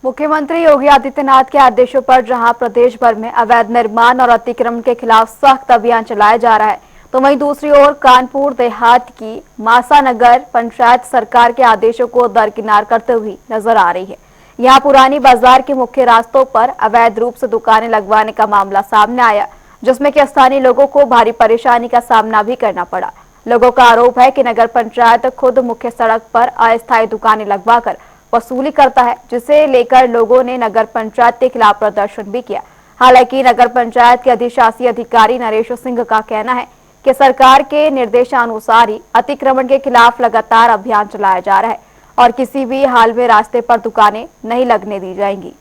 मुख्यमंत्री योगी आदित्यनाथ के आदेशों पर जहां प्रदेश भर में अवैध निर्माण और अतिक्रमण के खिलाफ सख्त अभियान चलाया जा रहा है, तो वहीं दूसरी ओर कानपुर देहात की मासा नगर पंचायत सरकार के आदेशों को दरकिनार करते हुए नजर आ रही है। यहां पुरानी बाजार के मुख्य रास्तों पर अवैध रूप से दुकानें लगवाने का मामला सामने आया, जिसमें कि स्थानीय लोगों को भारी परेशानी का सामना भी करना पड़ा। लोगों का आरोप है कि नगर पंचायत खुद मुख्य सड़क पर अस्थायी दुकानें लगवाकर वसूली करता है, जिसे लेकर लोगों ने नगर पंचायत के खिलाफ प्रदर्शन भी किया। हालांकि नगर पंचायत के अधिशासी अधिकारी नरेश सिंह का कहना है कि सरकार के निर्देशानुसार ही अतिक्रमण के खिलाफ लगातार अभियान चलाया जा रहा है और किसी भी हाल में रास्ते पर दुकानें नहीं लगने दी जाएंगी।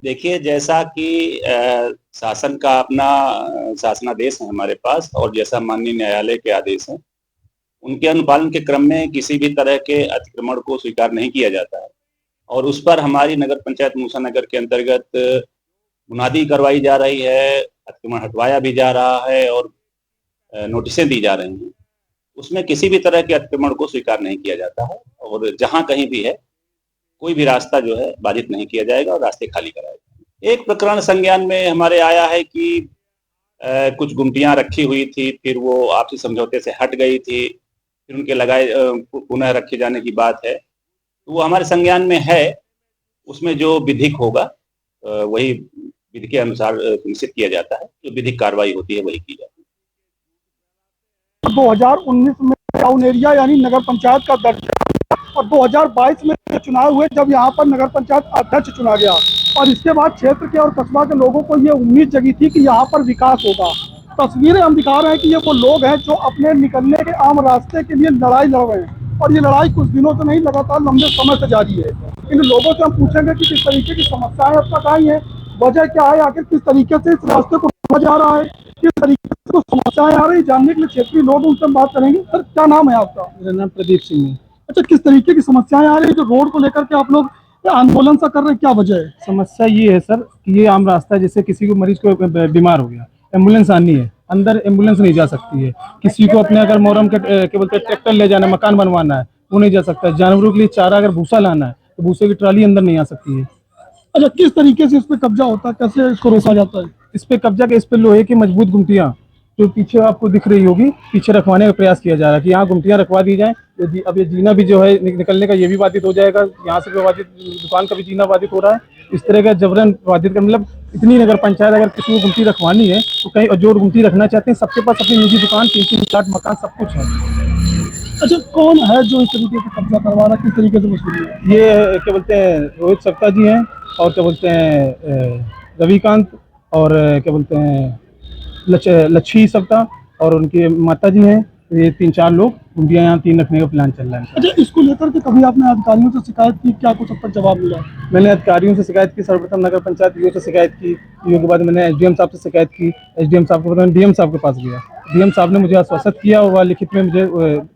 देखिए, जैसा कि शासन का अपना शासनादेश है हमारे पास, और जैसा माननीय न्यायालय के आदेश हैं, उनके अनुपालन के क्रम में किसी भी तरह के अतिक्रमण को स्वीकार नहीं किया जाता है और उस पर हमारी नगर पंचायत मूसा नगर के अंतर्गत मुनादी करवाई जा रही है, अतिक्रमण हटवाया भी जा रहा है और नोटिसें दी जा रही हैं। उसमें किसी भी तरह के अतिक्रमण को स्वीकार नहीं किया जाता है और जहां कहीं भी है कोई भी रास्ता जो है बाधित नहीं किया जाएगा और रास्ते खाली कराए जाएंगे। एक प्रकरण संज्ञान में हमारे आया है कि कुछ गुमटियां रखी हुई थी, फिर वो आपसी समझौते से हट गई थी, फिर उनके लगाए पुनः रखे जाने की बात है, तो वो हमारे संज्ञान में है। उसमें जो विधिक होगा वही विधि के अनुसार निश्चित किया जाता है, जो विधिक कार्रवाई होती है वही की जाती है। 2019 में टाउन एरिया यानी नगर पंचायत का दर्जा और 2022 में चुनाव हुए, जब यहाँ पर नगर पंचायत अध्यक्ष चुना गया और इसके बाद क्षेत्र के और कस्बा के लोगों को ये उम्मीद जगी थी कि यहाँ पर विकास होगा। तस्वीरें हम दिखा रहे हैं कि ये वो लोग हैं जो अपने निकलने के आम रास्ते के लिए लड़ाई लड़ रहे हैं और ये लड़ाई कुछ दिनों से नहीं, लगातार लंबे समय से जारी है। इन लोगों से हम पूछेंगे कि किस तरीके की समस्याएं अब तक आई हैं, वजह क्या है, आखिर किस तरीके से इस रास्ते को रोका जा रहा है, किस तरीके से कुछ समस्याएं आ रही, जानने के लिए क्षेत्रीय लोग उनसे बात करेंगे। सर, क्या नाम है आपका? मेरा नाम प्रदीप सिंह है। अच्छा, किस तरीके की समस्याएं आ रही है जो रोड को लेकर के आप लोग आंदोलन सा कर रहे हैं, क्या वजह है? समस्या ये है सर कि ये आम रास्ता है, जैसे किसी को मरीज को बीमार हो गया, एम्बुलेंस आनी है, अंदर एम्बुलेंस नहीं जा सकती है। किसी को अपने अगर मोहर्रम के क्या बोलते हैं ट्रैक्टर ले जाना है, मकान बनवाना है, वो नहीं जा सकता है। जानवरों के लिए चारा अगर भूसा लाना है तो भूसे की ट्राली अंदर नहीं आ सकती है। अच्छा, किस तरीके से इस पे कब्जा होता है, कैसे इसको रोका जाता है? इस पे कब्जा के, इस पे लोहे की मजबूत गुमटियां जो पीछे आपको दिख रही होगी, पीछे रखवाने का प्रयास किया जा रहा है कि यहाँ गुमटियां रखवा दी जाए। अब ये जीना भी जो है निकलने का ये भी बाधित हो जाएगा, यहाँ से भी बाधित, दुकान का भी जीना बाधित हो रहा है। इस तरह का जबरन बाधित कर, मतलब इतनी नगर पंचायत अगर किसी को गुमटी रखवानी है तो कहीं, और जो गुमटी रखना चाहते हैं सबके पास अपनी निजी दुकान, 3-3 फ्लैट मकान सब कुछ है। अच्छा, कौन है जो इस तरीके से कब्जा करवा रहा है, किस तरीके से वसूली है? ये क्या बोलते हैं रोहित सप्ता जी हैं और क्या बोलते हैं रविकांत और क्या बोलते हैं लच्छी सप्ता और उनकी माता जी हैं। ये 3-4 लोग गुमटियां यहाँ 3 रखने का प्लान चल रहा है। अच्छा, इसको लेकर के कभी आपने अधिकारियों से शिकायत की? क्या कुछ अब तक जवाब मिला? मैंने अधिकारियों से शिकायत की, सर्वप्रथम नगर पंचायत ईओ से शिकायत की, ईओ के बाद मैंने एसडीएम साहब से शिकायत की, एसडीएम साहब के बाद डीएम साहब के पास गया। डीएम साहब ने मुझे आश्वासित किया और वह लिखित में मुझे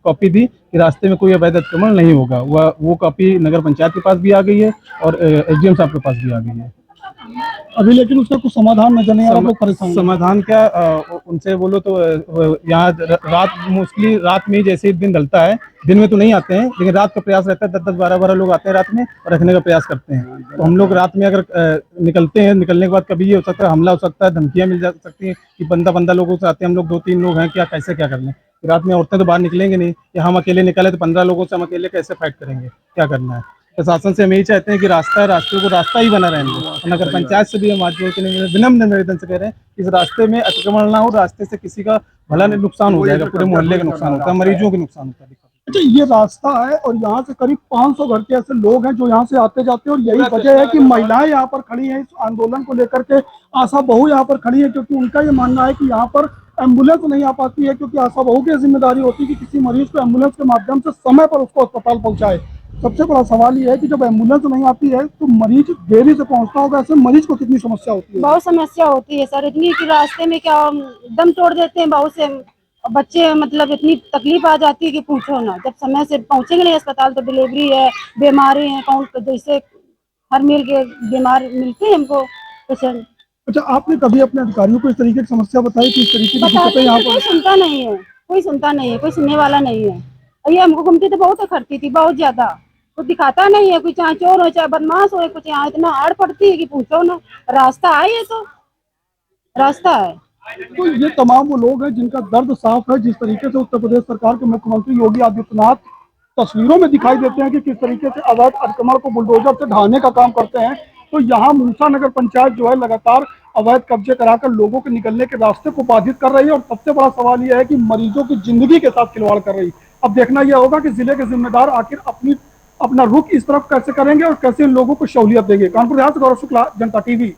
कॉपी दी कि रास्ते में कोई अवैध अतिक्रमण नहीं होगा। वो कॉपी नगर पंचायत के पास भी आ गई है और एसडीएम साहब के पास भी आ गई है अभी, लेकिन उसका कुछ समाधान नजर नहीं आ रहा। परेशान समाधान क्या, उनसे बोलो तो यहाँ रात, मुश्किल रात में जैसे ही दिन ढलता है, दिन में तो नहीं आते हैं लेकिन रात का प्रयास रहता है, 10-10, 12-12 लोग आते हैं रात में और रखने का प्रयास करते हैं। तो हम लोग रात में अगर निकलते हैं, निकलने के बाद कभी ये हो सकता है हमला हो सकता है, धमकियां मिल जा सकती हैं कि बंदा लोगों से आते हैं, हम लोग 2-3 लोग हैं, क्या कैसे क्या कर लें। रात में औरतें तो बाहर निकलेंगे नहीं, या हम अकेले निकले तो 15 लोगों से हम अकेले कैसे फाइट करेंगे, क्या करना है। प्रशासन से हम यही चाहते हैं कि रास्ता है, रास्ते को रास्ता ही बना रहने दो। नगर पंचायत से भी हम आज विनम्र निवेदन से कह रहे हैं कि इस रास्ते में अतिक्रमण ना हो, रास्ते से किसी का भला नुकसान हो जाएगा, पूरे मोहल्ले का नुकसान होता है, मरीजों का नुकसान होता है। अच्छा, ये रास्ता है और यहाँ से करीब 500 घर के ऐसे लोग हैं जो यहाँ से आते जाते हैं और यही वजह है कि महिलाएं यहाँ पर खड़ी हैं इस आंदोलन को लेकर के। आशा बहू यहाँ पर खड़ी है क्योंकि उनका ये मानना है कि यहाँ पर एम्बुलेंस नहीं आ पाती है, क्योंकि आशा बहू की जिम्मेदारी होती है कि किसी मरीज को एम्बुलेंस के माध्यम से समय पर उसको अस्पताल पहुँचाए। सबसे बड़ा सवाल ये है कि जब एम्बुलेंस नहीं आती है तो मरीज देरी से पहुंचता होगा, ऐसे मरीज को कितनी समस्या होती है? बहुत समस्या होती है सर, इतनी कि रास्ते में क्या दम तोड़ देते हैं बहुत से बच्चे, मतलब इतनी तकलीफ आ जाती है कि पूछो ना। जब समय से पहुंचेंगे नहीं अस्पताल तो डिलीवरी है, बीमारी है, कौन जैसे हर मील के बीमार मिलते हैं हमको पेशेंट। अच्छा, आपने कभी अपने अधिकारियों को इस तरीके की समस्या बताई कि इस तरीके की दिक्कतें यहाँ पर? कोई सुनता नहीं है, कोई सुनता नहीं है, कोई सुनने वाला नहीं है। ये हमको गुमटी तो बहुत खर्ची थी, बहुत ज्यादा, तो दिखाता नहीं है, कोई चाहे चोर हो चाहे बदमाश हो, कुछ यहाँ इतना आड़ पड़ती है कि पूछो ना। रास्ता है, ये तो रास्ता है। तो ये तमाम वो लोग हैं जिनका दर्द साफ है। जिस तरीके से उत्तर प्रदेश सरकार के मुख्यमंत्री योगी आदित्यनाथ तस्वीरों में दिखाई देते हैं कि किस तरीके से अवैध अतिक्रमण को बुलडोजर से ढहाने का काम करते हैं, तो यहाँ मूसा नगर पंचायत जो है लगातार अवैध कब्जे कराकर लोगों के निकलने के रास्ते को बाधित कर रही है। और सबसे बड़ा सवाल यह है कि मरीजों की जिंदगी के साथ खिलवाड़ कर रही है। अब देखना यह होगा कि जिले के जिम्मेदार आखिर अपना रुख इस तरफ कैसे करेंगे और कैसे इन लोगों को सहूलियत देंगे। कानपुर से गौरव शुक्ला, जनता टीवी।